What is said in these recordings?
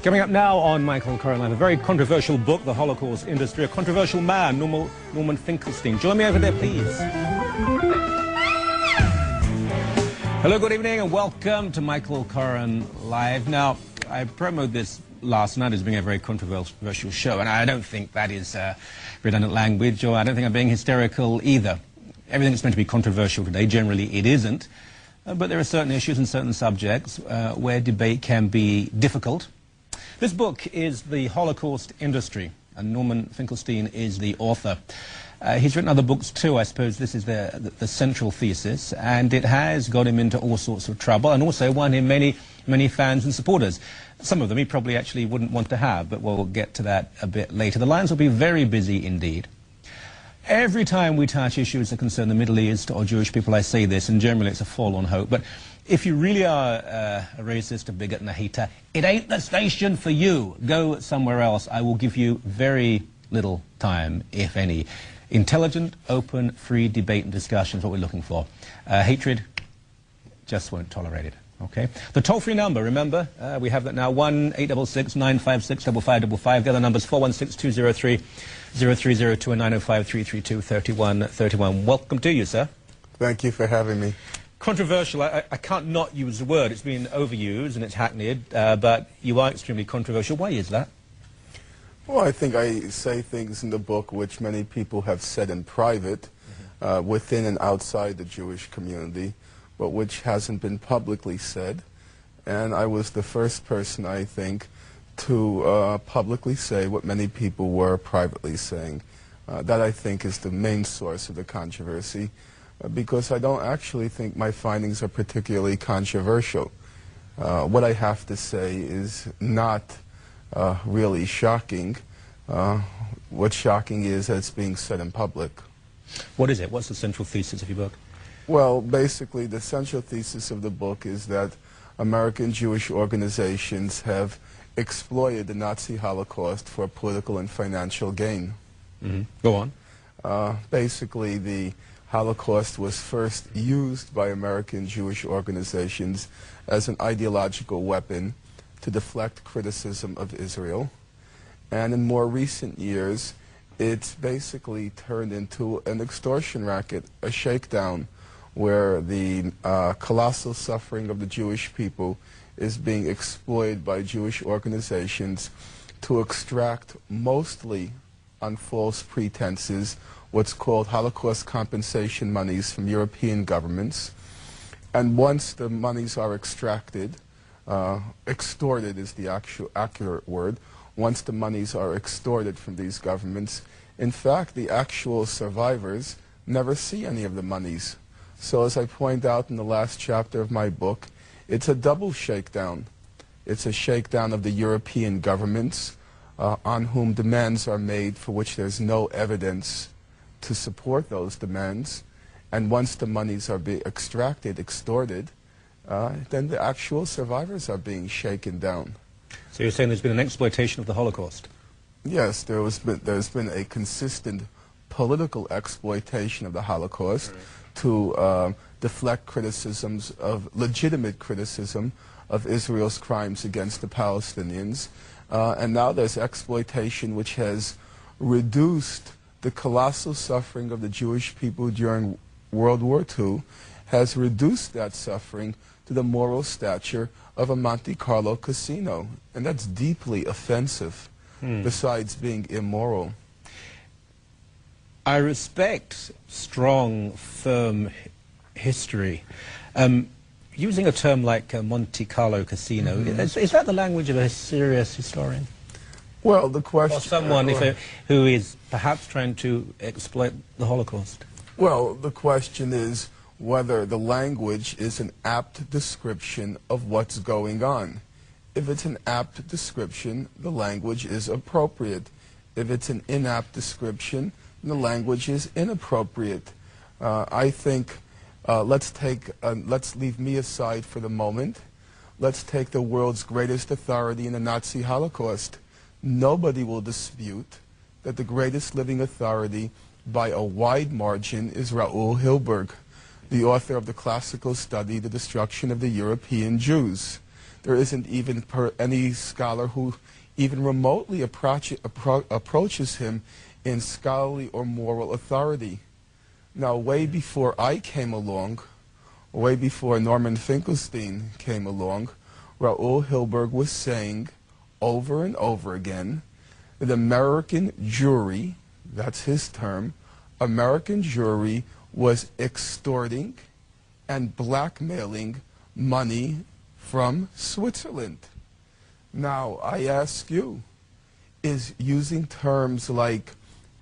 Coming up now on Michael Curran Live, a very controversial book, The Holocaust Industry, a controversial man, Norman Finkelstein. Join me over there, please. Hello, good evening, and welcome to Michael Curran Live. Now, I promoted this last night as being a very controversial show, and I don't think that is redundant language, or I don't think I'm being hysterical either. Everything that's meant to be controversial today, generally it isn't, but there are certain issues and certain subjects where debate can be difficult. This book is The Holocaust Industry, and Norman Finkelstein is the author. He's written other books too. I suppose this is the central thesis, and it has got him into all sorts of trouble, and also won him many fans and supporters. Some of them he probably actually wouldn't want to have, but we'll get to that a bit later. The lines will be very busy indeed. Every time we touch issues that concern the Middle East or Jewish people, I say this, and generally it's a forlorn hope, but if you really are a racist, a bigot, and a hater, it ain't the station for you. Go somewhere else. I will give you very little time, if any. Intelligent, open, free debate and discussion is what we're looking for. Hatred, just won't tolerate it. Okay? The toll-free number, remember, we have that now, 1-866-956-5555. The other number is 416-203-0302 and 905-332-3131. Welcome to you, sir. Thank you for having me. Controversial, I can't not use the word. It's been overused and it's hackneyed, but you are extremely controversial. Why is that? Well, I think I say things in the book which many people have said in private, within and outside the Jewish community, but which hasn't been publicly said. And I was the first person, I think, to publicly say what many people were privately saying. That, I think, is the main source of the controversy, because I don't actually think my findings are particularly controversial. What I have to say is not really shocking. What's shocking is that it's being said in public. What is it? What's the central thesis of your book? Well, basically, the central thesis of the book is that American Jewish organizations have exploited the Nazi Holocaust for political and financial gain. Mm-hmm. Go on. Basically, the Holocaust was first used by American Jewish organizations as an ideological weapon to deflect criticism of Israel. And in more recent years, it's basically turned into an extortion racket, a shakedown, where the colossal suffering of the Jewish people is being exploited by Jewish organizations to extract, mostly on false pretenses, what's called Holocaust compensation monies from European governments. And once the monies are extracted, extorted is the accurate word, once the monies are extorted from these governments, in fact, the actual survivors never see any of the monies. So as I point out in the last chapter of my book, it's a double shakedown. It's a shakedown of the European governments on whom demands are made for which there's no evidence to support those demands. And once the monies are being extracted, extorted, then the actual survivors are being shaken down. So you're saying there's been an exploitation of the Holocaust? Yes, there's been a consistent political exploitation of the Holocaust to deflect criticisms of legitimate criticism of Israel's crimes against the Palestinians. And now there's exploitation which has reduced the colossal suffering of the Jewish people during World War II, has reduced that suffering to the moral stature of a Monte Carlo casino. And that's deeply offensive, besides being immoral. I respect strong, firm history. Using a term like Monte Carlo casino, is that the language of a serious historian? Well, the question... Or someone who is perhaps trying to exploit the Holocaust? Well, the question is whether the language is an apt description of what's going on. If it's an apt description, the language is appropriate. If it's an inapt description, the language is inappropriate. I think let's leave me aside for the moment. Let's take the world's greatest authority in the Nazi Holocaust. Nobody will dispute that the greatest living authority by a wide margin is Raoul Hilberg, the author of the classical study, The Destruction of the European Jews. There isn't even any scholar who even remotely approaches him in scholarly or moral authority. Now, way before I came along, way before Norman Finkelstein came along, Raoul Hilberg was saying over and over again that American Jewry, that's his term, American Jewry was extorting and blackmailing money from Switzerland. Now, I ask you, is using terms like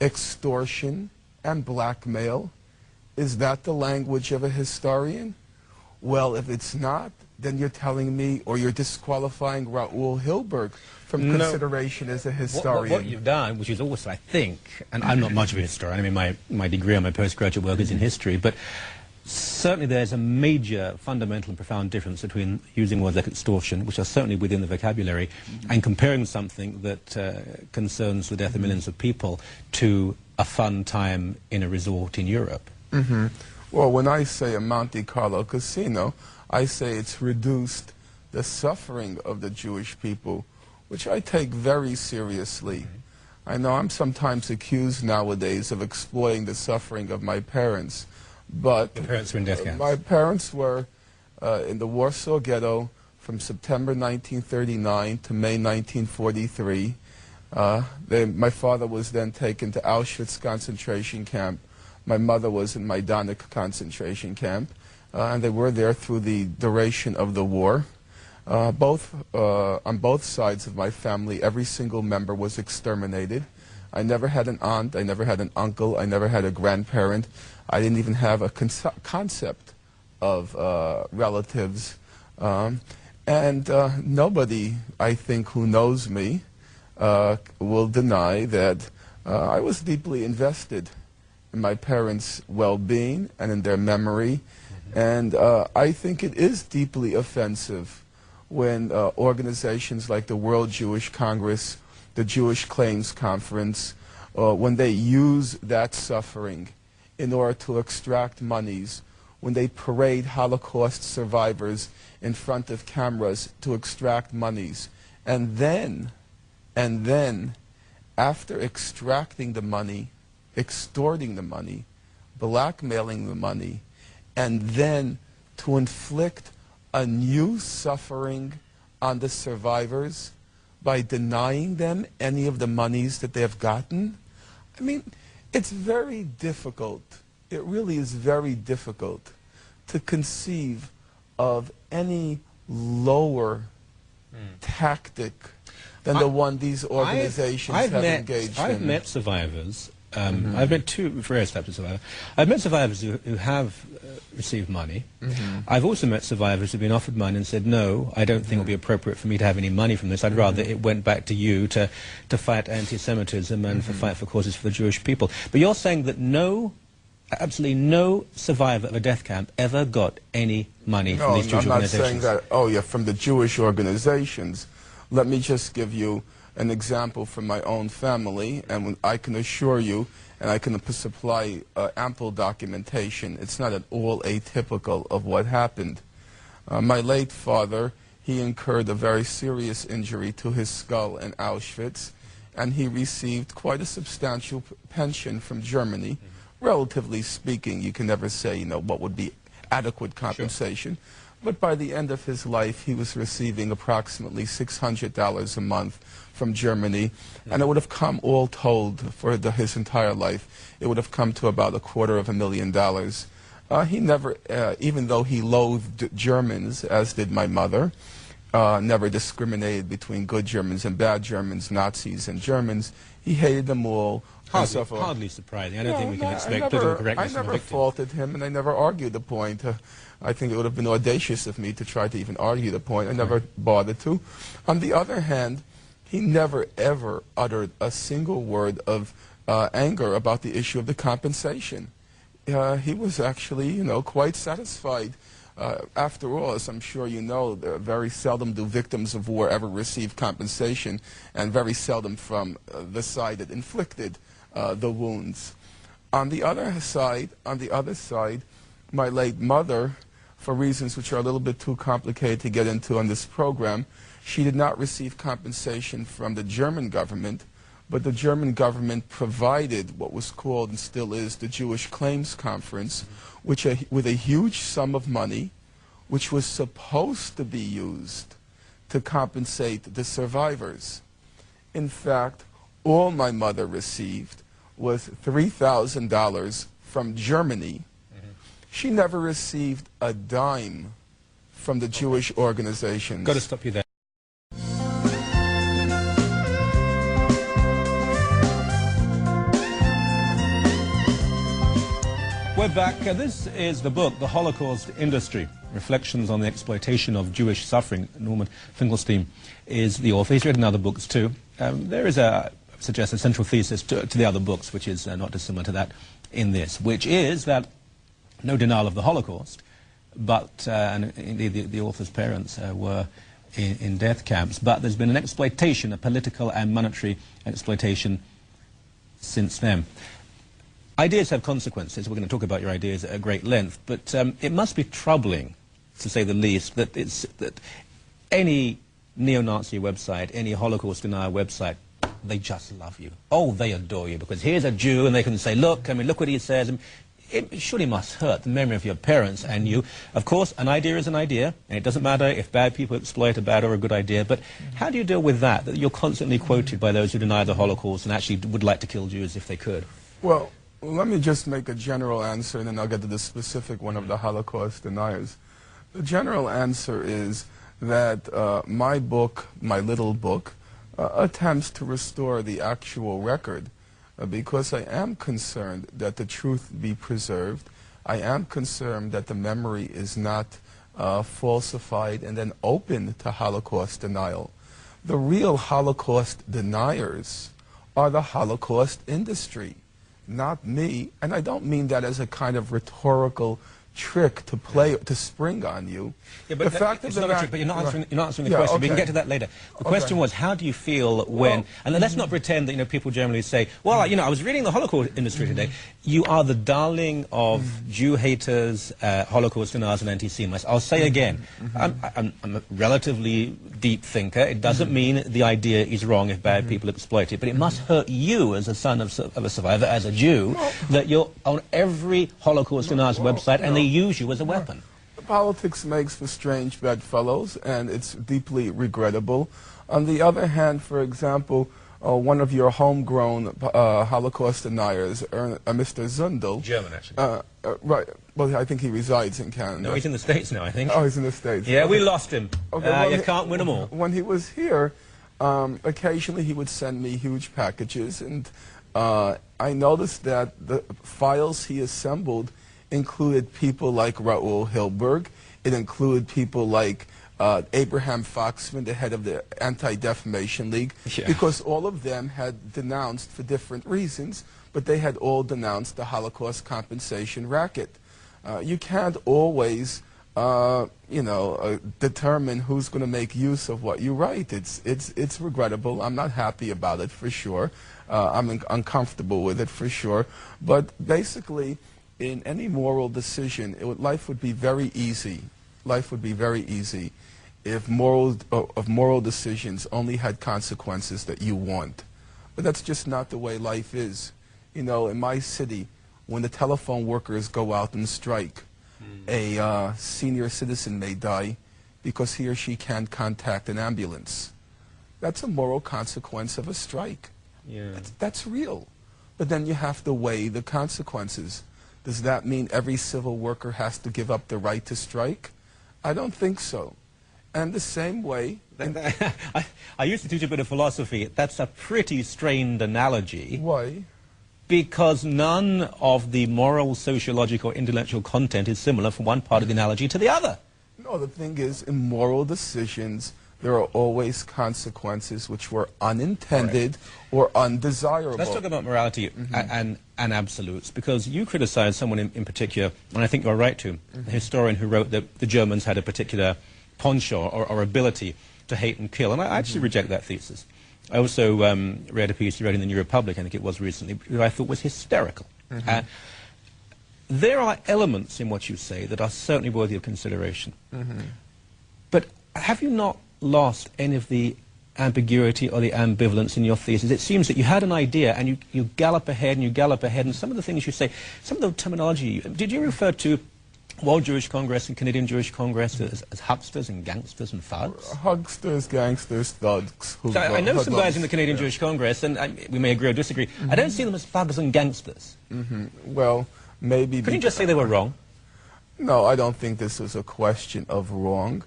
extortion and blackmail, is that the language of a historian? Well, if it's not, then you're telling me, or you're disqualifying Raoul Hilberg from consideration as a historian. What you've done, which is also, I think, and I'm not much of a historian, I mean, my degree on my postgraduate work is in history, but certainly there's a major, fundamental and profound difference between using words like extortion, which are certainly within the vocabulary, and comparing something that concerns the death of millions of people to a fun time in a resort in Europe. Well, when I say a Monte Carlo casino, I say it's reduced the suffering of the Jewish people, which I take very seriously. I know I'm sometimes accused nowadays of exploiting the suffering of my parents, but Your parents were in death camps. my parents were in the Warsaw Ghetto from September 1939 to May 1943. My father was then taken to Auschwitz concentration camp. My mother was in Majdanek concentration camp, and they were there through the duration of the war. On both sides of my family, every single member was exterminated. I never had an aunt, I never had an uncle, I never had a grandparent. I didn't even have a concept of relatives. And nobody, I think, who knows me will deny that I was deeply invested in my parents' well-being and in their memory. And I think it is deeply offensive when organizations like the World Jewish Congress, the Jewish Claims Conference, when they use that suffering in order to extract monies, when they parade Holocaust survivors in front of cameras to extract monies, and then, after extracting the money, extorting the money, blackmailing the money, and then to inflict a new suffering on the survivors by denying them any of the monies that they have gotten. I mean, it's very difficult, it really is very difficult to conceive of any lower tactic than the one these organizations have engaged in. I've met survivors. I've met various types of survivors. I've met survivors who have received money. I've also met survivors who've been offered money and said, no, I don't think it would be appropriate for me to have any money from this. I'd rather it went back to you to fight anti-Semitism and fight for causes for the Jewish people. But you're saying that absolutely no survivor of a death camp ever got any money from these Jewish organizations? I'm not saying that, oh yeah, from the Jewish organizations. Let me just give you an example from my own family, and I can assure you, and I can supply ample documentation, it's not at all atypical of what happened. My late father, he incurred a very serious injury to his skull in Auschwitz, and he received quite a substantial pension from Germany. Relatively speaking, you can never say, you know, what would be adequate compensation. Sure. But by the end of his life, he was receiving approximately $600 a month from Germany, and it would have come, all told, for his entire life, it would have come to about $250,000. He never, even though he loathed Germans, as did my mother, never discriminated between good Germans and bad Germans, Nazis and Germans. He hated them all. Hardly surprising. I don't think we can expect political correctness from a victim. I never faulted him, and I never argued the point. I think it would have been audacious of me to try to even argue the point. I never bothered to. On the other hand, he never, ever uttered a single word of anger about the issue of the compensation. He was actually, you know, quite satisfied. After all, as I'm sure you know, very seldom do victims of war ever receive compensation, and very seldom from the side that inflicted the wounds. On the other side, my late mother, for reasons which are a little bit too complicated to get into on this program, she did not receive compensation from the German government, but the German government provided what was called and still is the Jewish Claims Conference, which with a huge sum of money, which was supposed to be used to compensate the survivors. In fact, all my mother received was $3,000 from Germany. She never received a dime from the Jewish organizations. Got to stop you there. We're back. This is the book, The Holocaust Industry, Reflections on the Exploitation of Jewish Suffering. Norman Finkelstein is the author. He's written other books too. There is a central thesis to the other books, which is not dissimilar to that in this, which is that no denial of the Holocaust, but, and indeed the author's parents were in death camps, but there's been an exploitation, a political and monetary exploitation since then. Ideas have consequences. We're going to talk about your ideas at great length, but it must be troubling, to say the least, that any neo-Nazi website, any Holocaust denier website, they just love you. Oh, they adore you, because here's a Jew, and they can say, look, I mean, look what he says. It surely must hurt the memory of your parents and you. Of course, an idea is an idea, and it doesn't matter if bad people exploit a bad or a good idea, but how do you deal with that you're constantly quoted by those who deny the Holocaust and actually would like to kill Jews if they could? Well, let me just make a general answer, and then I'll get to the specific one of the Holocaust deniers. The general answer is that my book, my little book, attempts to restore the actual record because I am concerned that the truth be preserved. I am concerned that the memory is not falsified and then open to Holocaust denial. The real Holocaust deniers are the Holocaust industry, not me, and I don't mean that as a kind of rhetorical trick to play, to spring on you. Yeah, but the fact is not a trick, but you're not answering the question. Okay. We can get to that later. The question was, how do you feel when, and let's not pretend that, people generally say, well, I was reading the Holocaust industry today. You are the darling of Jew haters, Holocaust deniers, and anti-Semites. I'll say again, I'm a relatively deep thinker. It doesn't mean the idea is wrong if bad people exploit it, but it must hurt you as a son of a survivor, as a Jew, that you're on every Holocaust denier's website and they use you as a weapon. Politics makes for strange bedfellows, and it's deeply regrettable. On the other hand, for example, one of your homegrown Holocaust deniers, Mr. Zundel. German, actually. Right. Well, I think he resides in Canada. No, he's in the States now, I think. Oh, he's in the States. Yeah, we lost him. Okay, well, you can't win them all. When he was here, occasionally he would send me huge packages, and I noticed that the files he assembled included people like Raoul Hilberg. It included people like Abraham Foxman, the head of the Anti-Defamation League, because all of them had denounced for different reasons, but they had all denounced the Holocaust compensation racket. You can't always, determine who's going to make use of what you write. It's regrettable. I'm not happy about it, for sure. I'm uncomfortable with it, for sure. But basically, in any moral decision, life would be very easy. Life would be very easy if moral decisions only had consequences that you want. But that's just not the way life is. In my city, when the telephone workers go out and strike, a senior citizen may die because he or she can't contact an ambulance. That's a moral consequence of a strike. Yeah. That's real. But then you have to weigh the consequences. Does that mean every civil worker has to give up the right to strike? I don't think so. And the same way... I used to teach a bit of philosophy. That's a pretty strained analogy. Why? Because none of the moral, sociological, intellectual content is similar from one part of the analogy to the other. No, the thing is, in moral decisions, there are always consequences which were unintended or undesirable. Let's talk about morality and absolutes, because you criticize someone in particular, and I think you're right to, the historian who wrote that the Germans had a particular penchant or ability to hate and kill, and I actually reject that thesis. I also read a piece you read in the New Republic, I think it was recently, which I thought was hysterical. there are elements in what you say that are certainly worthy of consideration. But have you not lost any of the ambiguity or the ambivalence in your thesis? It seems that you had an idea and you gallop ahead and you gallop ahead, and some of the things you say, some of the terminology, did you refer to World Jewish Congress and Canadian Jewish Congress as hucksters and gangsters and thugs? Hucksters, gangsters, thugs. So I know some guys in the Canadian Jewish Congress, and we may agree or disagree. I don't see them as thugs and gangsters. Well, maybe... Couldn't you just say they were wrong? No, I don't think this was a question of wrong.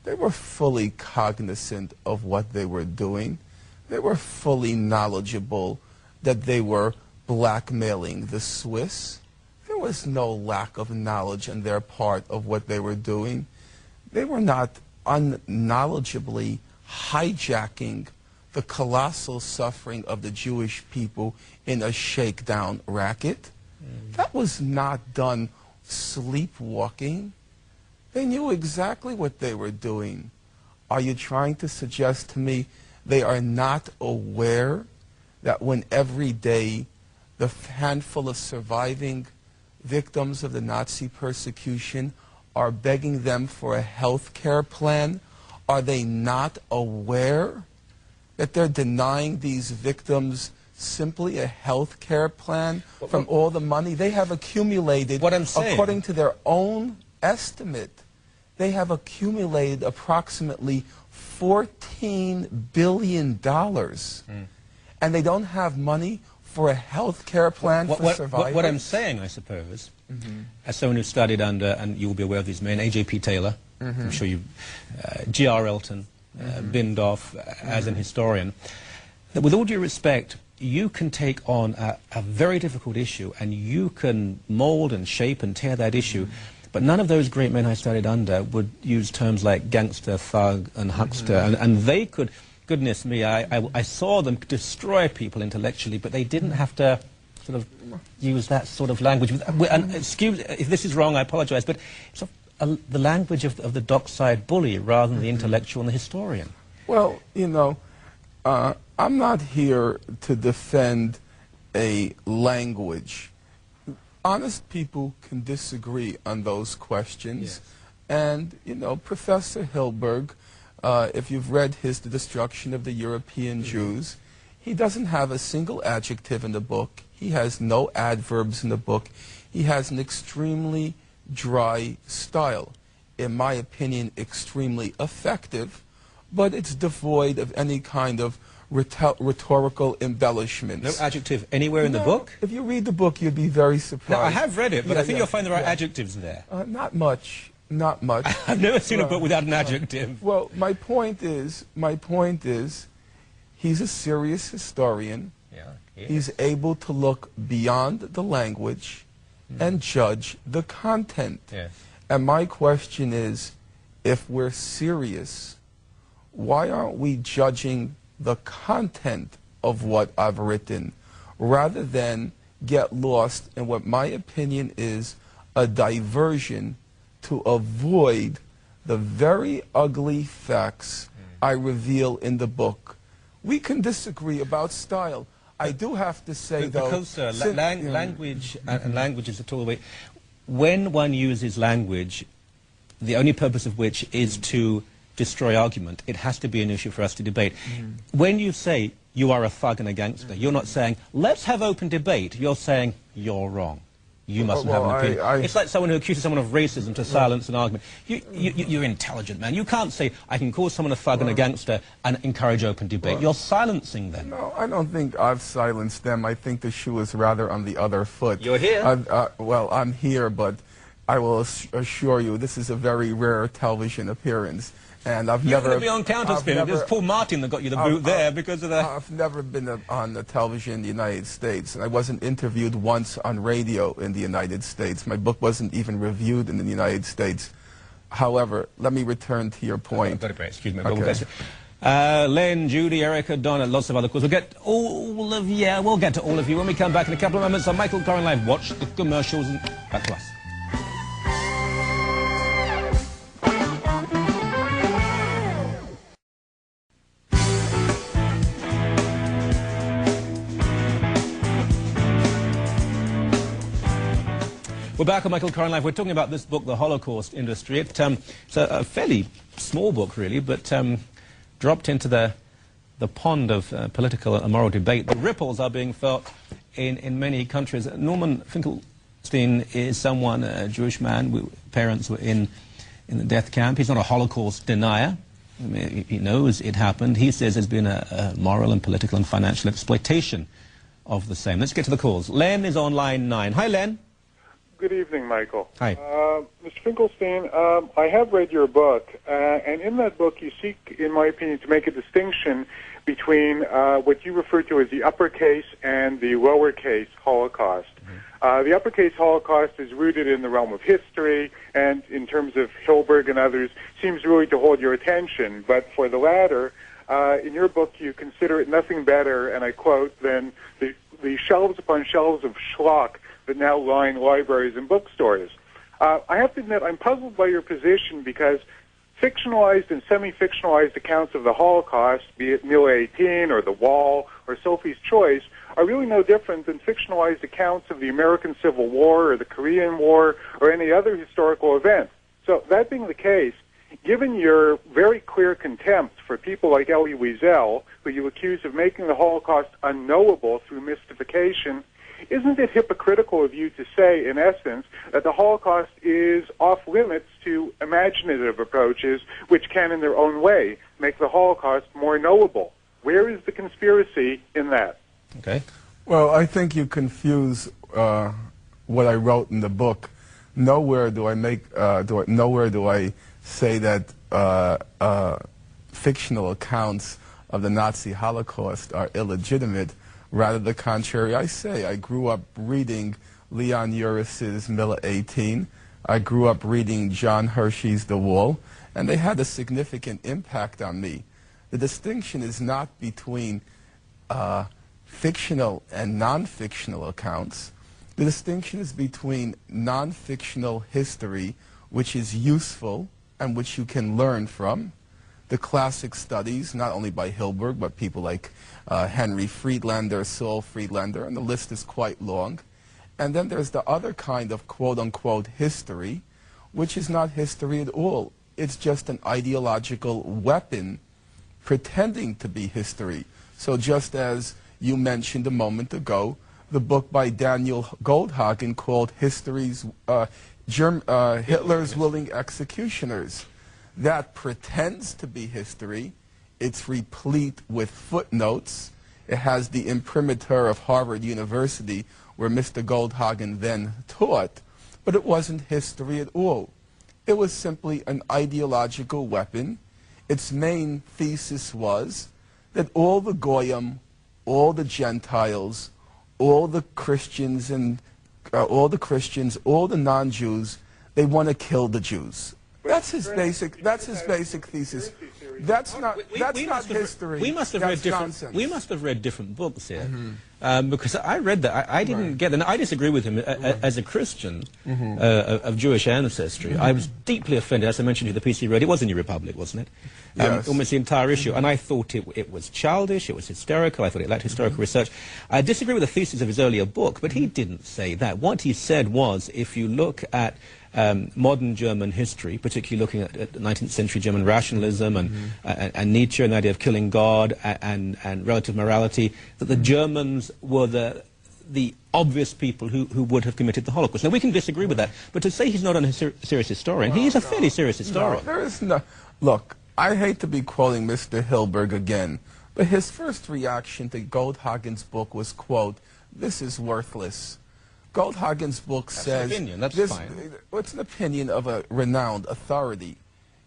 They were fully cognizant of what they were doing. They were fully knowledgeable that they were blackmailing the Swiss. There was no lack of knowledge on their part of what they were doing. They were not unknowledgeably hijacking the colossal suffering of the Jewish people in a shakedown racket. That was not done sleepwalking. They knew exactly what they were doing. Are you trying to suggest to me they are not aware that when every day the handful of surviving victims of the Nazi persecution are begging them for a health care plan, are they not aware that they're denying these victims simply a health care plan from all the money they have accumulated? What I'm saying, according to their own estimate, they have accumulated approximately $14 billion, and they don't have money for a health care plan for survivors. What I'm saying, I suppose, as someone who studied under, and you'll be aware of these men, A.J.P. Taylor, I'm sure you, G.R. Elton, Bindoff, as an historian, that with all due respect, you can take on a very difficult issue, and you can mold and shape and tear that issue, but none of those great men I studied under would use terms like gangster, thug, and huckster, and they could... Goodness me, I saw them destroy people intellectually, but they didn't have to sort of use that sort of language. And excuse if this is wrong, I apologize, but it's the language of the dockside bully rather than the intellectual and the historian. Well, you know, I'm not here to defend a language. Honest people can disagree on those questions. Yes. And, you know, Professor Hilberg, if you've read his The Destruction of the European Jews, he doesn't have a single adjective in the book. He has no adverbs in the book. He has an extremely dry style. In my opinion, extremely effective, but it's devoid of any kind of rhetorical embellishments. No adjective anywhere in the book? If you read the book, you'd be very surprised. No, I have read it, but I think you'll find there are adjectives there. Not much. Not much. I've never seen a book without an adjective. Well, my point is, he's a serious historian. Yeah, he's able to look beyond the language and judge the content. Yes. And my question is, if we're serious, why aren't we judging the content of what I've written rather than get lost in what my opinion is a diversion to avoid the very ugly facts I reveal in the book? We can disagree about style. I do have to say, though... Because, language and language is a tool. When one uses language, the only purpose of which is to destroy argument, it has to be an issue for us to debate. When you say, you are a thug and a gangster, you're not saying, let's have open debate. You're saying, you're wrong. You mustn't have an opinion. It's like someone who accuses someone of racism to silence an argument. You're intelligent, man. You can't say, I can call someone a thug and a gangster and encourage open debate. You're silencing them. No, I don't think I've silenced them. I think the shoe is rather on the other foot. You're here? Well, I'm here, but I will assure you this is a very rare television appearance. And I've You're never... going to be on counterspin. There's Paul Martin that got you the boot there because of that. I've never been on the television in the United States, and I wasn't interviewed once on radio in the United States. My book wasn't even reviewed in the United States. However, let me return to your point. I've got a break, excuse me. Okay. Len, Judy, Erica, Donna, lots of other calls. We'll get to all of you when we come back in a couple of moments on Michael Curran Live. Watch the commercials and back to us. We're back on Michael Curran Live. We're talking about this book, The Holocaust Industry. It's a fairly small book, really, but dropped into the pond of political and moral debate. The ripples are being felt in many countries. Norman Finkelstein is someone, a Jewish man, parents were in the death camp. He's not a Holocaust denier. I mean, he knows it happened. He says there's been a moral and political and financial exploitation of the same. Let's get to the calls. Len is on line 9. Hi, Len. Good evening, Michael. Hi. Mr. Finkelstein, I have read your book, and in that book you seek, in my opinion, to make a distinction between what you refer to as the uppercase and the lowercase Holocaust. The uppercase Holocaust is rooted in the realm of history, and in terms of Hilberg and others, seems really to hold your attention. But for the latter, in your book you consider it nothing better, and I quote, than the shelves upon shelves of schlock that now line libraries and bookstores. I have to admit, I'm puzzled by your position because fictionalized and semi-fictionalized accounts of the Holocaust, be it Mille 18 or The Wall or Sophie's Choice, are really no different than fictionalized accounts of the American Civil War or the Korean War or any other historical event. So that being the case, given your very clear contempt for people like Elie Wiesel, who you accuse of making the Holocaust unknowable through mystification, isn't it hypocritical of you to say, in essence, that the Holocaust is off-limits to imaginative approaches which can, in their own way, make the Holocaust more knowable? Where is the conspiracy in that? Okay. Well, I think you confuse what I wrote in the book. Nowhere do I say that fictional accounts of the Nazi Holocaust are illegitimate. Rather the contrary, I say. I grew up reading Leon Uris's Mille 18. I grew up reading John Hershey's The Wall, and they had a significant impact on me. The distinction is not between fictional and non-fictional accounts. The distinction is between non-fictional history, which is useful and which you can learn from, the classic studies, not only by Hilberg, but people like Henry Friedlander, Saul Friedlander, and the list is quite long. And then there's the other kind of quote-unquote history, which is not history at all. It's just an ideological weapon pretending to be history. So just as you mentioned a moment ago, the book by Daniel Goldhagen called Hitler's Willing Executioners. That pretends to be history. It's replete with footnotes. It has the imprimatur of Harvard University, where Mr. Goldhagen then taught, but it wasn't history at all. It was simply an ideological weapon. Its main thesis was that all the Goyim, all the Gentiles, all the Christians, all the non-Jews, they want to kill the Jews. That's his basic thesis. That's not history. We must have read different books here, because I read that. I didn't get that. I disagree with him as a Christian of Jewish ancestry. I was deeply offended, as I mentioned to the PC Radio. It was a New Republic, wasn't it? Yes. Almost the entire issue, and I thought it was childish. It was hysterical. I thought it lacked historical research. I disagree with the thesis of his earlier book, but he didn't say that. What he said was, if you look at modern German history, particularly looking at 19th century German rationalism and Nietzsche and the idea of killing God and relative morality, that the Germans were the obvious people who would have committed the Holocaust. Now, we can disagree with that, but to say he's not a serious historian, he is a fairly serious historian. No, there is no... Look, I hate to be quoting Mr. Hilberg again, but his first reaction to Goldhagen's book was, quote, "This is worthless." Goldhagen's book says... That's an opinion, that's fine. It's an opinion of a renowned authority.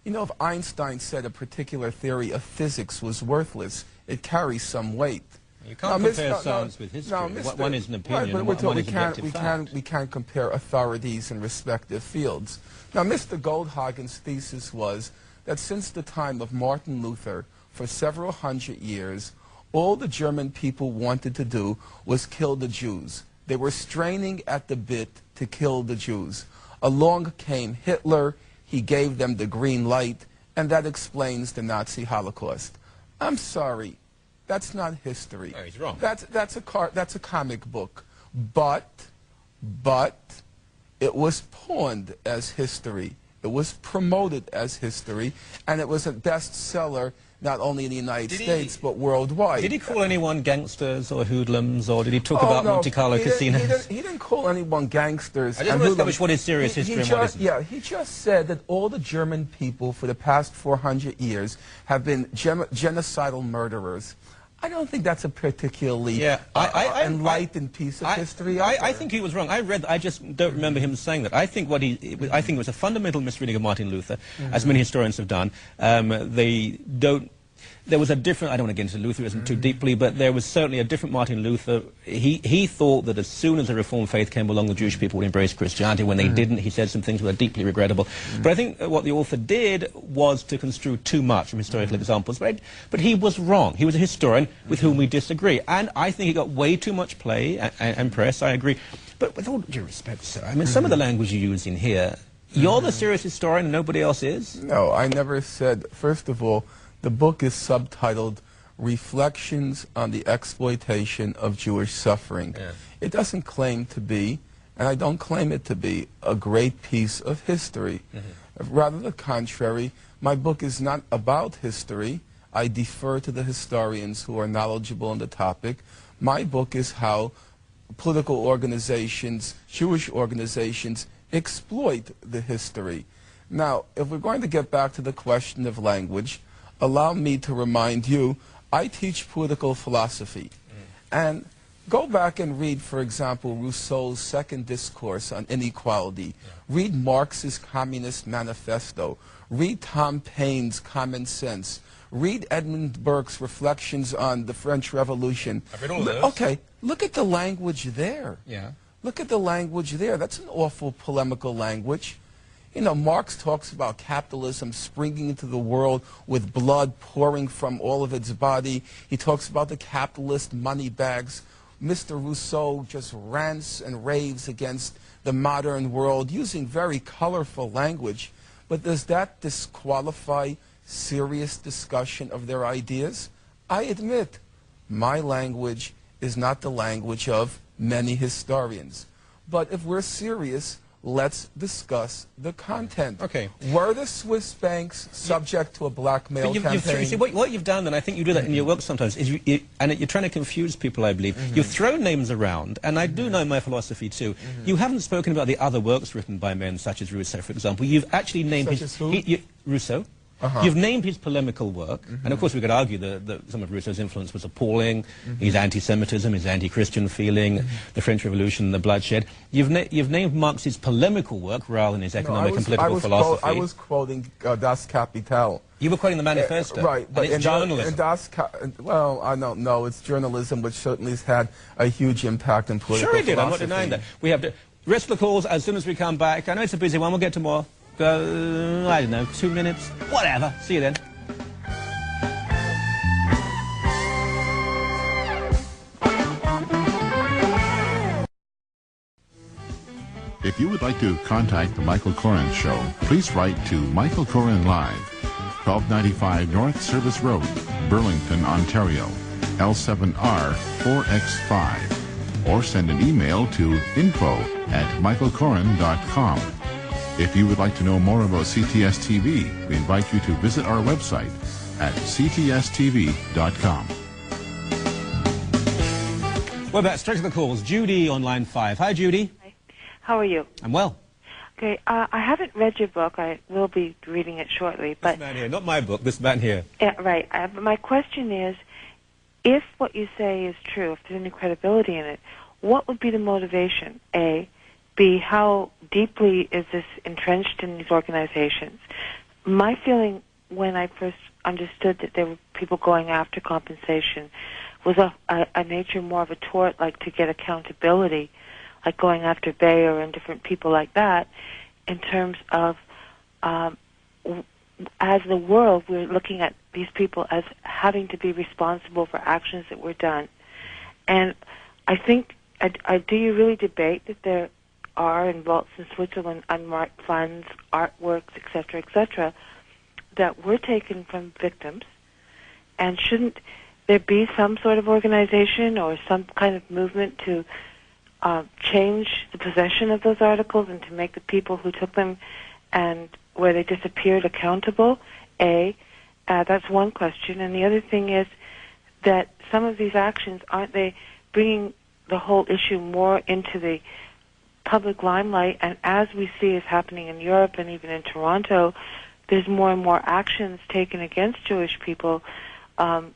You know, if Einstein said a particular theory of physics was worthless, it carries some weight. You can't compare science with history. One is an opinion, and one is objective fact. We can't compare authorities in respective fields. Now, Mr. Goldhagen's thesis was that since the time of Martin Luther, for several hundred years, all the German people wanted to do was kill the Jews. They were straining at the bit to kill the Jews. Along came Hitler. He gave them the green light, and that explains the Nazi Holocaust. I'm sorry. That's not history. No, he's wrong. That's a comic book. But it was pawned as history. It was promoted as history, and it was a bestseller not only in the United States, but worldwide. Did he call anyone gangsters or hoodlums, or did he talk about no, Monte Carlo casinos? He didn't call anyone gangsters. I just want to establish what is serious history and what isn't. Yeah, he just said that all the German people for the past 400 years have been genocidal murderers. I don't think that's a particularly enlightened piece of history. I think he was wrong. I just don't remember him saying that. I think I think it was a fundamental misreading of Martin Luther, as many historians have done. There was a different, I don't want to get into Lutheranism too deeply, but there was certainly a different Martin Luther. He thought that as soon as the Reformed faith came along, the Jewish people would embrace Christianity. When they didn't, he said some things that were deeply regrettable. But I think what the author did was to construe too much from historical examples. But he was wrong. He was a historian with whom we disagree. And I think he got way too much play and press, I agree. But with all due respect, sir, I mean, some of the language you use in here, you're the serious historian and nobody else is? No, I never said, first of all, the book is subtitled Reflections on the Exploitation of Jewish Suffering. Yeah. It doesn't claim to be, and I don't claim it to be, a great piece of history. Rather the contrary, my book is not about history. I defer to the historians who are knowledgeable on the topic. My book is how political organizations, Jewish organizations, exploit the history. Now, if we're going to get back to the question of language, allow me to remind you, I teach political philosophy. And go back and read, for example, Rousseau's Second Discourse on Inequality. Read Marx's Communist Manifesto. Read Tom Paine's Common Sense. Read Edmund Burke's Reflections on the French Revolution. I've read all those. Okay, look at the language there. Yeah. Look at the language there. That's an awful polemical language. You know, Marx talks about capitalism springing into the world with blood pouring from all of its body. He talks about the capitalist money bags. Mr. Rousseau just rants and raves against the modern world using very colorful language. But does that disqualify serious discussion of their ideas? I admit, my language is not the language of many historians. But if we're serious, let's discuss the content. Okay. Were the Swiss banks subject to a blackmail campaign? See, what you've done, and I think you do that in your work sometimes, is and you're trying to confuse people, I believe. You've thrown names around, and I do know my philosophy too. You haven't spoken about the other works written by men such as Rousseau, for example. You've actually named Rousseau. You've named his polemical work, and of course we could argue that some of Rousseau's influence was appalling, his anti-Semitism, his anti-Christian feeling, the French Revolution, the bloodshed. You've named Marx's polemical work rather than his economic and political philosophy. I was quoting Das Kapital. You were quoting the manifesto, right, but and it's journalism. Well, I don't know, it's journalism which certainly has had a huge impact on political philosophy. Sure it did, I'm not denying that. We have to rest the calls as soon as we come back. I know it's a busy one, we'll get to more. I don't know, 2 minutes, whatever. See you then. If you would like to contact The Michael Koren Show, please write to Michael Koren Live, 1295 North Service Road, Burlington, Ontario, L7R 4X5, or send an email to info@michaelkoren.com. If you would like to know more about CTS TV, we invite you to visit our website at ctstv.com. We're back, straight to the calls. Judy on line 5. Hi, Judy. Hi. How are you? I'm well. Okay, I haven't read your book. I will be reading it shortly. But this man here, not my book, this man here. Yeah, right. My question is, if what you say is true, if there's any credibility in it, what would be the motivation, A? B, how deeply is this entrenched in these organizations? My feeling when I first understood that there were people going after compensation was a nature more of a tort, like to get accountability, like going after Bayer and different people like that, in terms of, as the world, we're looking at these people as having to be responsible for actions that were done. And I think, do you really debate that there are in vaults in Switzerland unmarked funds, artworks, etc., that were taken from victims? And shouldn't there be some sort of organization or some kind of movement to change the possession of those articles and to make the people who took them and where they disappeared accountable? That's one question. And the other thing is that some of these actions, aren't they bringing the whole issue more into the public limelight? And as we see is happening in Europe and even in Toronto, there's more and more actions taken against Jewish people, and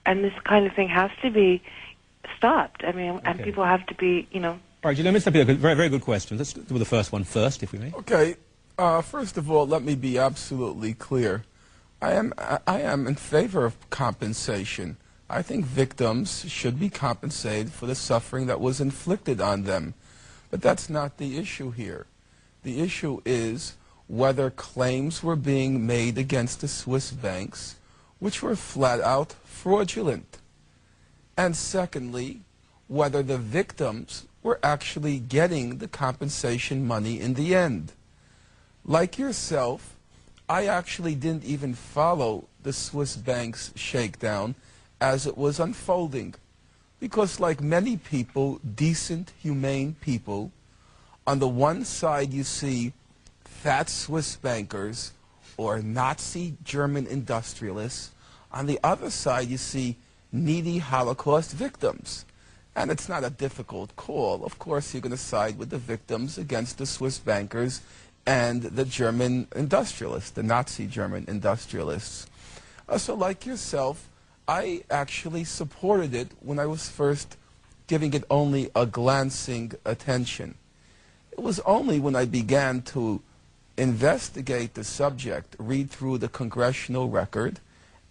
this kind of thing has to be stopped. I mean, and people have to be, All right, Julian, Mr. Peter, very, very good question. Let's do the first one first, if we may. Okay. First of all, let me be absolutely clear. I am in favor of compensation. I think victims should be compensated for the suffering that was inflicted on them. But that's not the issue here. The issue is whether claims were being made against the Swiss banks, which were flat out fraudulent. And secondly, whether the victims were actually getting the compensation money in the end. Like yourself, I actually didn't even follow the Swiss banks shakedown as it was unfolding. Because like many people, decent, humane people, on the one side you see fat Swiss bankers or Nazi German industrialists. On the other side you see needy Holocaust victims. And it's not a difficult call. Of course you're going to side with the victims against the Swiss bankers and the German industrialists, the Nazi German industrialists. So like yourself, I actually supported it when I was first giving it only a glancing attention. It was only when I began to investigate the subject, read through the congressional record,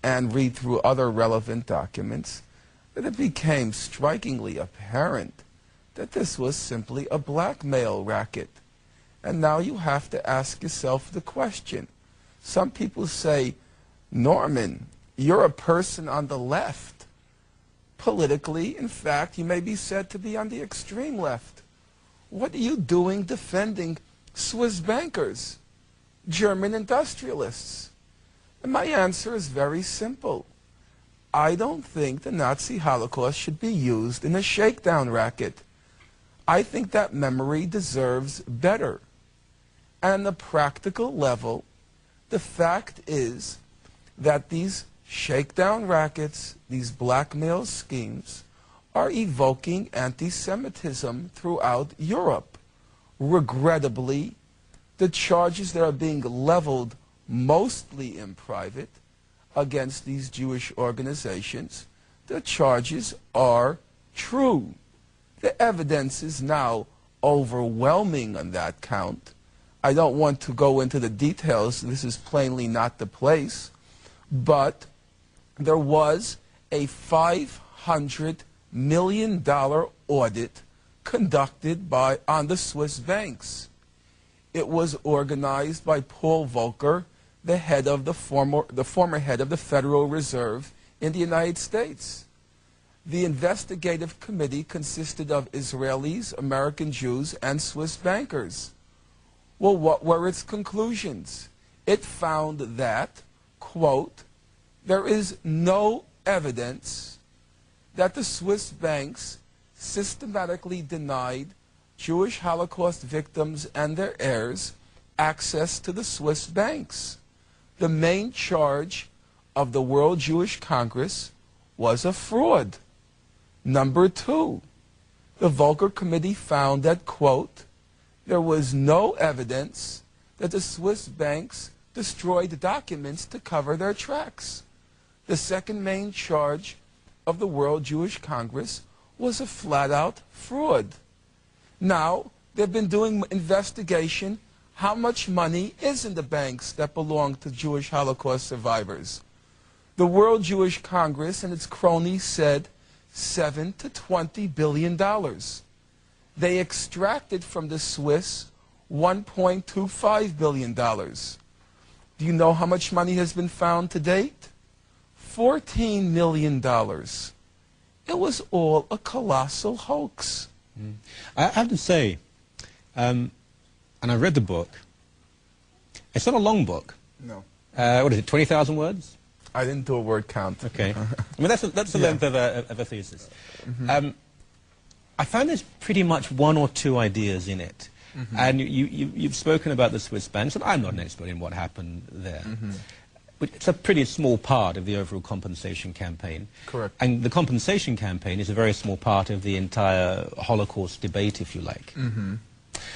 and read through other relevant documents, that it became strikingly apparent that this was simply a blackmail racket. And now you have to ask yourself the question. Some people say, Norman, you're a person on the left. Politically, in fact, you may be said to be on the extreme left. What are you doing defending Swiss bankers, German industrialists? And my answer is very simple. I don't think the Nazi Holocaust should be used in a shakedown racket. I think that memory deserves better. And on the practical level, the fact is that these shakedown rackets, these blackmail schemes, are evoking anti-Semitism throughout Europe. Regrettably, the charges that are being leveled mostly in private against these Jewish organizations, the charges are true. The evidence is now overwhelming on that count. I don't want to go into the details. This is plainly not the place. But there was a $500 million audit conducted on the Swiss banks. It was organized by Paul Volcker, the head of the former head of the Federal Reserve in the United States. The investigative committee consisted of Israelis, American Jews, and Swiss bankers. Well, what were its conclusions? It found that, quote, there is no evidence that the Swiss banks systematically denied Jewish Holocaust victims and their heirs access to the Swiss banks. The main charge of the World Jewish Congress was a fraud. Number two, the Volcker Committee found that, quote, there was no evidence that the Swiss banks destroyed documents to cover their tracks. The second main charge of the World Jewish Congress was a flat-out fraud. Now, they've been doing investigation. How much money is in the banks that belong to Jewish Holocaust survivors? The World Jewish Congress and its cronies said $7 to $20 billion. They extracted from the Swiss $1.25 billion. Do you know how much money has been found to date? $14 million. It was all a colossal hoax. I have to say, and I read the book. It's not a long book. No. What is it, 20,000 words? I didn't do a word count. Okay. I mean, that's the length of a thesis. I found there's pretty much one or two ideas in it. And you've spoken about the Swiss banks, and I'm not an expert in what happened there. But it's a pretty small part of the overall compensation campaign. Correct. And the compensation campaign is a very small part of the entire Holocaust debate, if you like.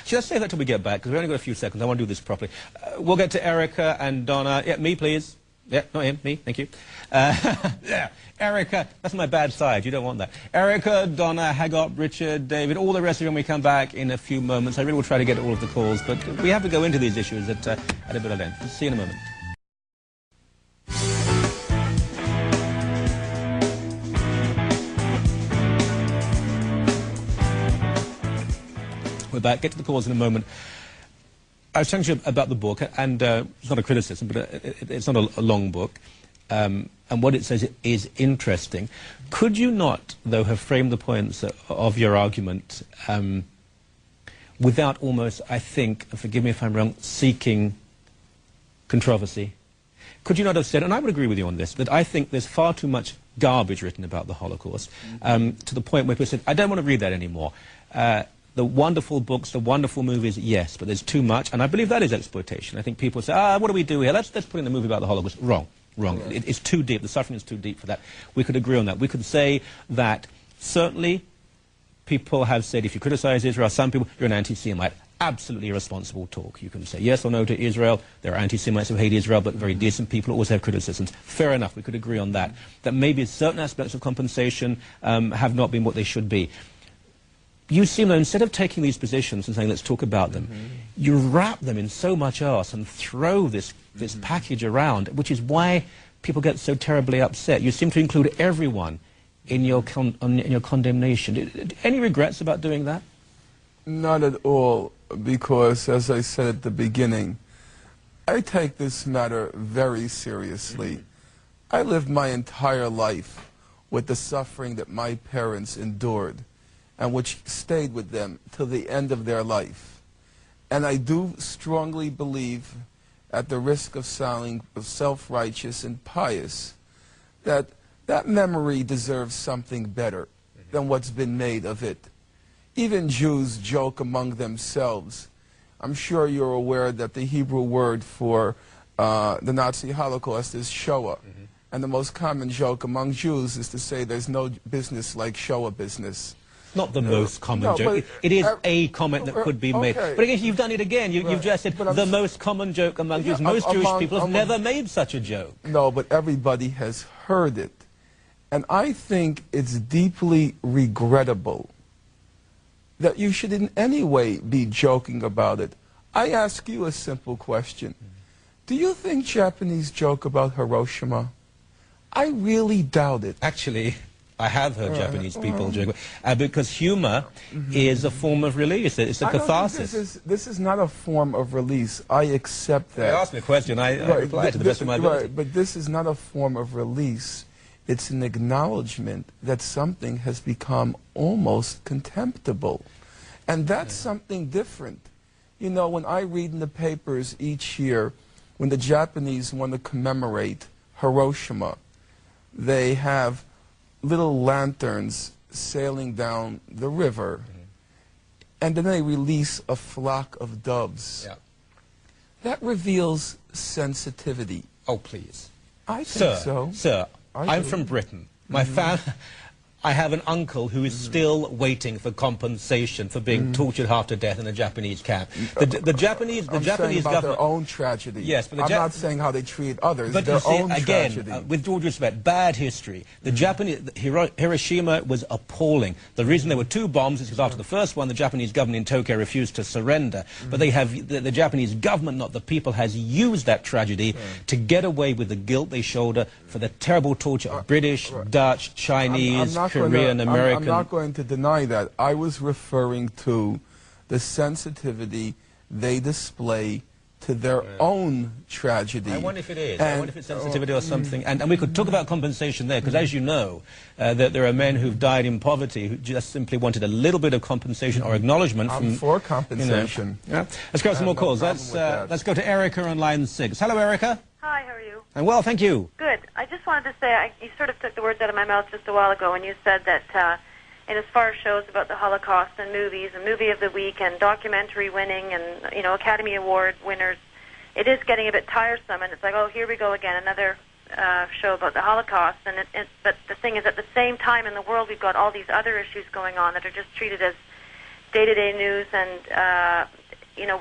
So let's save that till we get back, because we've only got a few seconds. I want to do this properly. We'll get to Erica and Donna. Yeah, me, please. Yeah, not him, me, thank you. Yeah, Erica, that's my bad side, you don't want that. Erica, Donna, Haggart, Richard, David, all the rest of you when we come back in a few moments. I really will try to get all of the calls, but we have to go into these issues at a bit of length. See you in a moment. We're back. Get to the calls in a moment. I was telling you about the book, and it's not a criticism, but it's not a long book, and what it says is interesting. Could you not, though, have framed the points of your argument without almost, I think, forgive me if I'm wrong, seeking controversy? Could you not have said, and I would agree with you on this, that I think there's far too much garbage written about the Holocaust, to the point where people said, I don't want to read that anymore. The wonderful books, the wonderful movies, yes, but there's too much, and I believe that is exploitation. I think people say, what do we do here? Let's put in a movie about the Holocaust. Wrong. It's too deep. The suffering is too deep for that. We could agree on that. We could say that certainly people have said, if you criticize Israel, some people, you're an anti-Semite. Absolutely irresponsible talk. You can say yes or no to Israel. There are anti-Semites who hate Israel, but very decent people always have criticisms. Fair enough. We could agree on that. That maybe certain aspects of compensation have not been what they should be. You seem, though, instead of taking these positions and saying, let's talk about them, you wrap them in so much else and throw this package around, which is why people get so terribly upset. You seem to include everyone in your condemnation. Any regrets about doing that? Not at all, because, as I said at the beginning, I take this matter very seriously. I lived my entire life with the suffering that my parents endured, and which stayed with them till the end of their life. And I do strongly believe, at the risk of sounding self-righteous and pious, that that memory deserves something better than what's been made of it. Even Jews joke among themselves. I'm sure you're aware that the Hebrew word for the Nazi Holocaust is Shoah. And the most common joke among Jews is to say there's no business like Shoah business. Not the most common joke. It is a comment that could be made. But again, you've done it again. You've just said the most common joke among Jews. Most Jewish people have never made such a joke. No, but everybody has heard it. And I think it's deeply regrettable that you should in any way be joking about it. I ask you a simple question. Do you think Japanese joke about Hiroshima? I really doubt it. Actually, I have heard Japanese people joke, because humor is a form of release. It's a catharsis. This is not a form of release. I accept that. You asked me a question. I replied to the best of my ability. Right, but this is not a form of release. It's an acknowledgement that something has become almost contemptible. And that's something different. You know, when I read in the papers each year, when the Japanese want to commemorate Hiroshima, they have little lanterns sailing down the river, and then they release a flock of doves. That reveals sensitivity. Oh, please. I think so. Sir, I'm from Britain. My I have an uncle who is still waiting for compensation for being tortured half to death in a Japanese camp. The Japanese government, government, their own tragedy. Yes, but I'm not saying how they treat others. But their you see, own again, tragedy. With due respect, bad history. The Japanese Hiroshima was appalling. The reason there were two bombs is because after the first one, the Japanese government in Tokyo refused to surrender. But they have the Japanese government, not the people, has used that tragedy to get away with the guilt they shoulder for the terrible torture of British, Dutch, Chinese, Korean, American. I'm not going to deny that. I was referring to the sensitivity they display to their own tragedy. I wonder if it is. I wonder if it's sensitivity or something. And we could talk about compensation there, because as you know, that there are men who've died in poverty who just simply wanted a little bit of compensation or acknowledgement from... I'm for compensation. You know. Let's go to some more calls. Let's go to Erica on line 6. Hello, Erica. Hi, how are you? I'm well, thank you. Good. I just wanted to say, you sort of took the words out of my mouth just a while ago when you said that And as far as shows about the Holocaust and movies, and Movie of the Week and documentary winning and, you know, Academy Award winners, it is getting a bit tiresome, and it's like, oh, here we go again, another show about the Holocaust. And but the thing is, at the same time in the world, we've got all these other issues going on that are just treated as day-to-day news, and you know,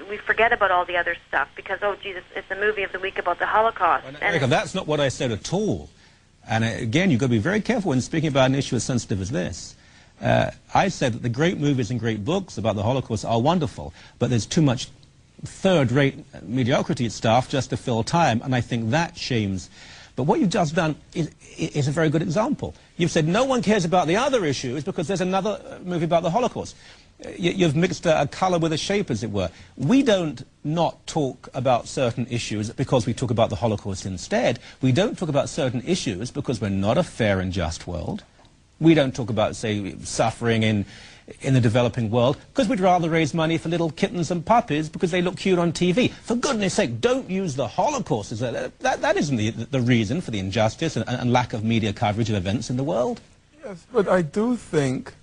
we forget about all the other stuff because, oh, Jesus, it's a Movie of the Week about the Holocaust. Well, Erica, that's not what I said at all. And again, you've got to be very careful when speaking about an issue as sensitive as this. I said that the great movies and great books about the Holocaust are wonderful, but there's too much third-rate mediocrity stuff just to fill time, and I think that shames. But what you've just done is a very good example. You've said no one cares about the other issues because there's another movie about the Holocaust. You've mixed a colour with a shape, as it were. We don't not talk about certain issues because we talk about the Holocaust instead. We don't talk about certain issues because we're not a fair and just world. We don't talk about, say, suffering in the developing world because we'd rather raise money for little kittens and puppies because they look cute on TV. For goodness sake, don't use the Holocaust as that isn't the reason for the injustice and lack of media coverage of events in the world. Yes, but I do think,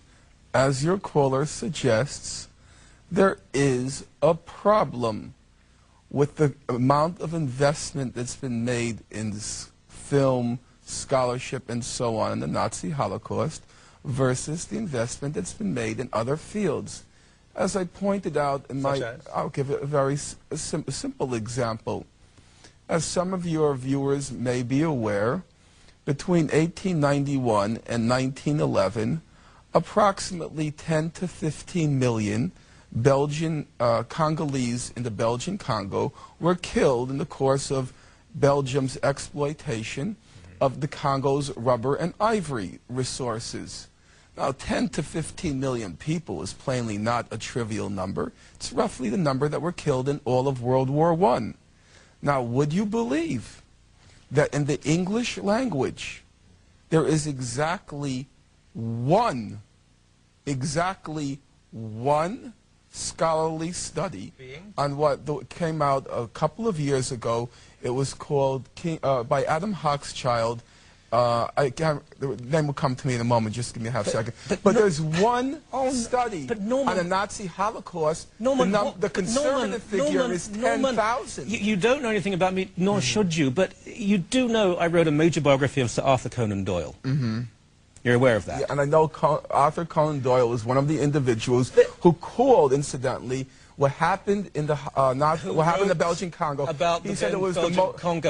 as your caller suggests, there is a problem with the amount of investment that's been made in this film, scholarship, and so on in the Nazi Holocaust versus the investment that's been made in other fields. As I pointed out in I'll give a very simple example. As some of your viewers may be aware, between 1891 and 1911, approximately 10 to 15 million Belgian Congolese in the Belgian Congo were killed in the course of Belgium's exploitation of the Congo's rubber and ivory resources. Now, 10 to 15 million people is plainly not a trivial number. It's roughly the number that were killed in all of World War I. Now, would you believe that in the English language, there is exactly one scholarly study on what came out a couple of years ago. It was called by Adam Hochschild. The name will come to me in a moment. Just give me a half second. But there's one study on the Nazi Holocaust. The conservative figure is 10,000. You don't know anything about me, nor should you. But you do know I wrote a major biography of Sir Arthur Conan Doyle. You're aware of that? Yeah, and I know Arthur Conan Doyle is one of the individuals who called, incidentally, what happened in the the Belgian Congo. He said it was the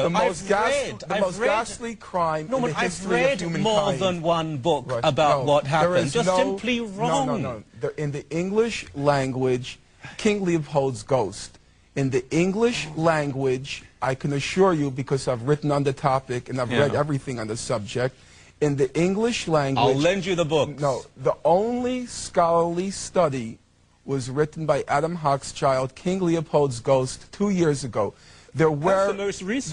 most ghastly crime in the history of humankind. I've read more than one book about what happened. Just simply wrong. No. In the English language, King Leopold's Ghost. In the English language, I can assure you, because I've written on the topic and I've read everything on the subject, in the English language... I'll lend you the book. No, the only scholarly study was written by Adam Hochschild, King Leopold's Ghost, 2 years ago. That's the most recent.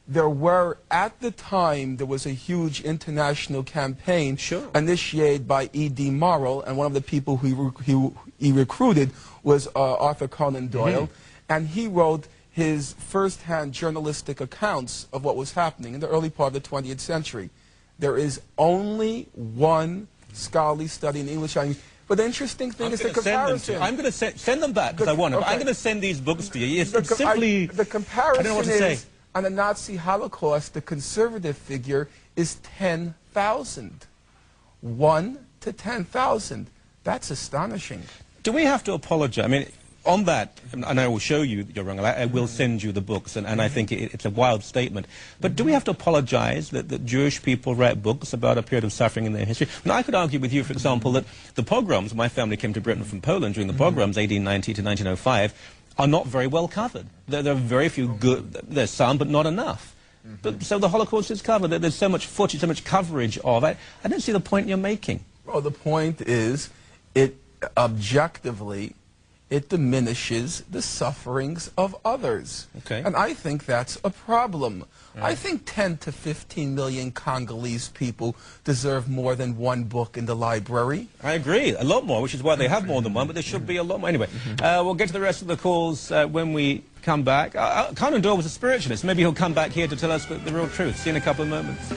There were, at the time, there was a huge international campaign initiated by E.D. Morrill, and one of the people who he recruited was Arthur Conan Doyle, and he wrote his first-hand journalistic accounts of what was happening in the early part of the 20th century. There is only one scholarly study in English language. But the interesting thing is the comparison. I'm going to send them back because I want them. I'm going to send these books to you. It's simply... The comparison I don't know what to say. On the Nazi Holocaust, the conservative figure is 10,000. 1 to 10,000. That's astonishing. Do we have to apologize? I mean, on that, and I will show you that you're wrong, I will send you the books, and I think it's a wild statement. But do we have to apologize that Jewish people write books about a period of suffering in their history? And I could argue with you, for example, that the pogroms, my family came to Britain from Poland during the pogroms, 1890 to 1905, are not very well covered. There are very few good, there's some, but not enough. But, so the Holocaust is covered. There's so much footage, so much coverage of it. I don't see the point you're making. Well, the point is, objectively, it diminishes the sufferings of others. Okay. And I think that's a problem. I think 10 to 15 million Congolese people deserve more than one book in the library. I agree, a lot more, which is why they have more than one, but there should be a lot more. Anyway, we'll get to the rest of the calls when we come back. Conan Doyle was a spiritualist. Maybe he'll come back here to tell us the real truth. See you in a couple of moments.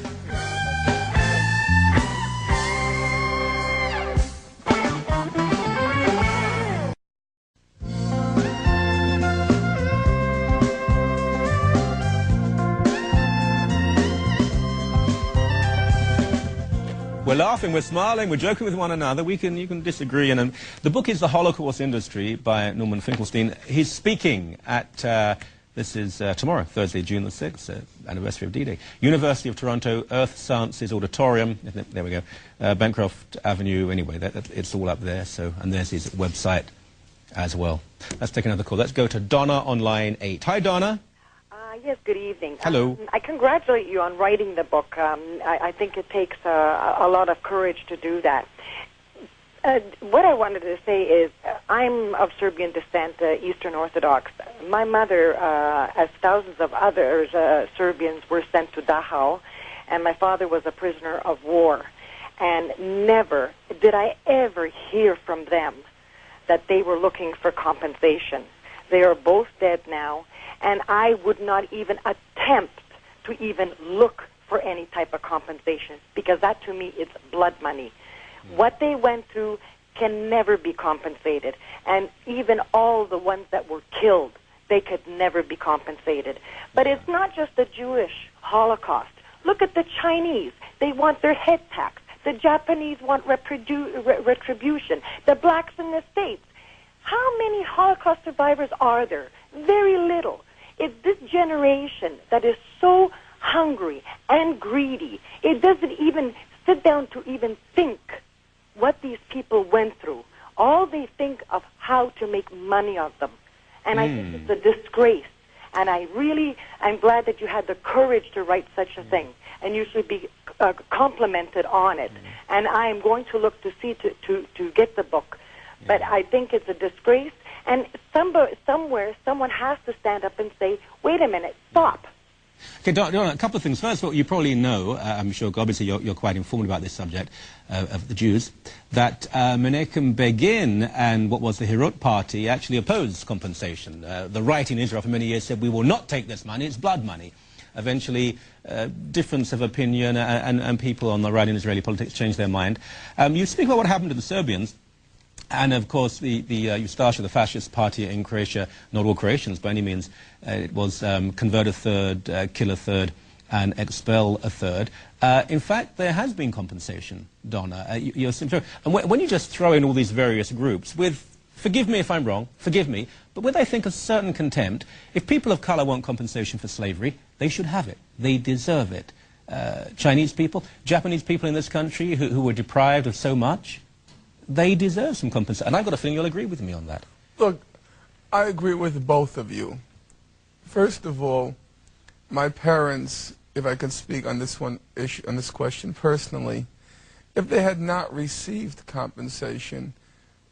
We're laughing, we're smiling, we're joking with one another. You can disagree. And the book is The Holocaust Industry by Norman Finkelstein. He's speaking at, this is tomorrow, Thursday, June the 6th, anniversary of D-Day. University of Toronto, Earth Sciences Auditorium. There we go. Bancroft Avenue, anyway, it's all up there. So, and there's his website as well. Let's take another call. Let's go to Donna on line 8. Hi, Donna. Yes, good evening. Hello. I congratulate you on writing the book. I think it takes a lot of courage to do that. What I wanted to say is I'm of Serbian descent, Eastern Orthodox. My mother, as thousands of others, Serbians, were sent to Dachau, and my father was a prisoner of war. And never did I ever hear from them that they were looking for compensation. They are both dead now. And I would not even attempt to even look for any type of compensation, because that to me is blood money. What they went through can never be compensated. And even all the ones that were killed, they could never be compensated. But it's not just the Jewish Holocaust. Look at the Chinese. They want their head tax. The Japanese want retribution. The blacks in the States. How many Holocaust survivors are there? Very little. It's this generation that is so hungry and greedy. It doesn't even sit down to even think what these people went through. All they think of how to make money of them. And I think it's a disgrace. And I'm glad that you had the courage to write such a thing. And you should be complimented on it. And I am going to look to see to get the book. But I think it's a disgrace. And somewhere, someone has to stand up and say, wait a minute, stop. Okay, Donna, a couple of things. First of all, you probably know, I'm sure, obviously you're quite informed about this subject of the Jews, that Menachem Begin and what was the Herut Party actually opposed compensation. The right in Israel for many years said, we will not take this money, it's blood money. Eventually, difference of opinion and people on the right in Israeli politics changed their mind. You speak about what happened to the Serbians. And, of course, the Ustasha, the fascist party in Croatia, not all Croatians by any means, it was convert a third, kill a third, and expel a third. In fact, there has been compensation, Donna. And when you just throw in all these various groups with, forgive me if I'm wrong, forgive me, but with, I think, a certain contempt, if people of color want compensation for slavery, they should have it. They deserve it. Chinese people, Japanese people in this country who were deprived of so much, they deserve some compensation. And I've got a feeling you'll agree with me on that. Look, I agree with both of you. First of all, my parents, if I can speak on this on this question personally, if they had not received compensation,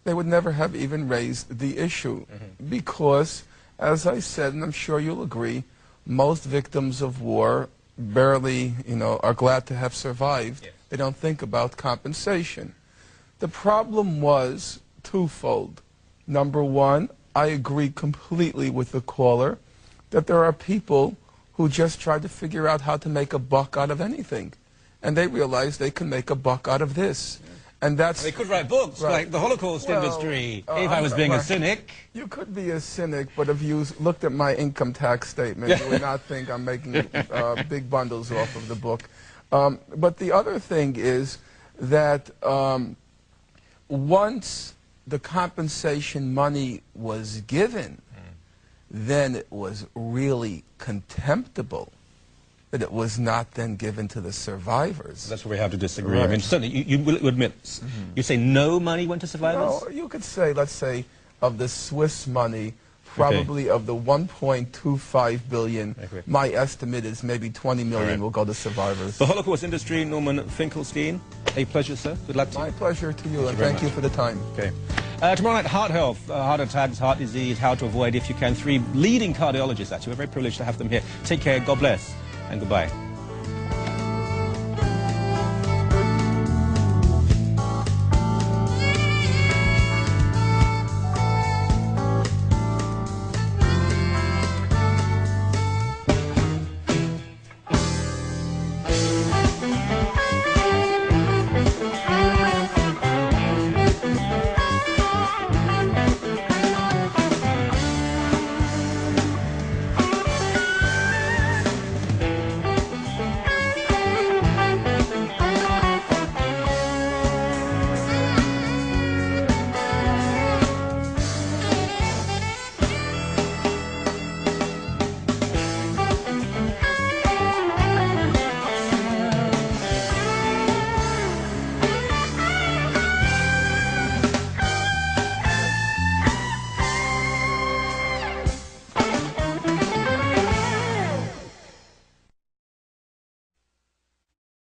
they would never have even raised the issue. Because, as I said, and I'm sure you'll agree, most victims of war barely, are glad to have survived. Yes. They don't think about compensation. The problem was twofold. Number one, I agree completely with the caller that there are people who just try to figure out how to make a buck out of anything. And they realize they can make a buck out of this. And that's... They could write books like the Holocaust industry, if I was being a cynic. You could be a cynic, but if you looked at my income tax statement, you would not think I'm making big bundles off of the book. But the other thing is that... once the compensation money was given, then it was really contemptible that it was not then given to the survivors. That's where we have to disagree. Right. I mean, certainly, you will admit, you say no money went to survivors? No, you could say, let's say, of the Swiss money, probably of the 1.25 billion, my estimate is maybe 20 million will go to survivors. The Holocaust industry, Norman Finkelstein, a pleasure, sir. Good luck to you. My pleasure to you, and thank you for the time. Okay. Tomorrow night, heart health, heart attacks, heart disease, how to avoid if you can. 3 leading cardiologists, actually. We're very privileged to have them here. Take care, God bless, and goodbye.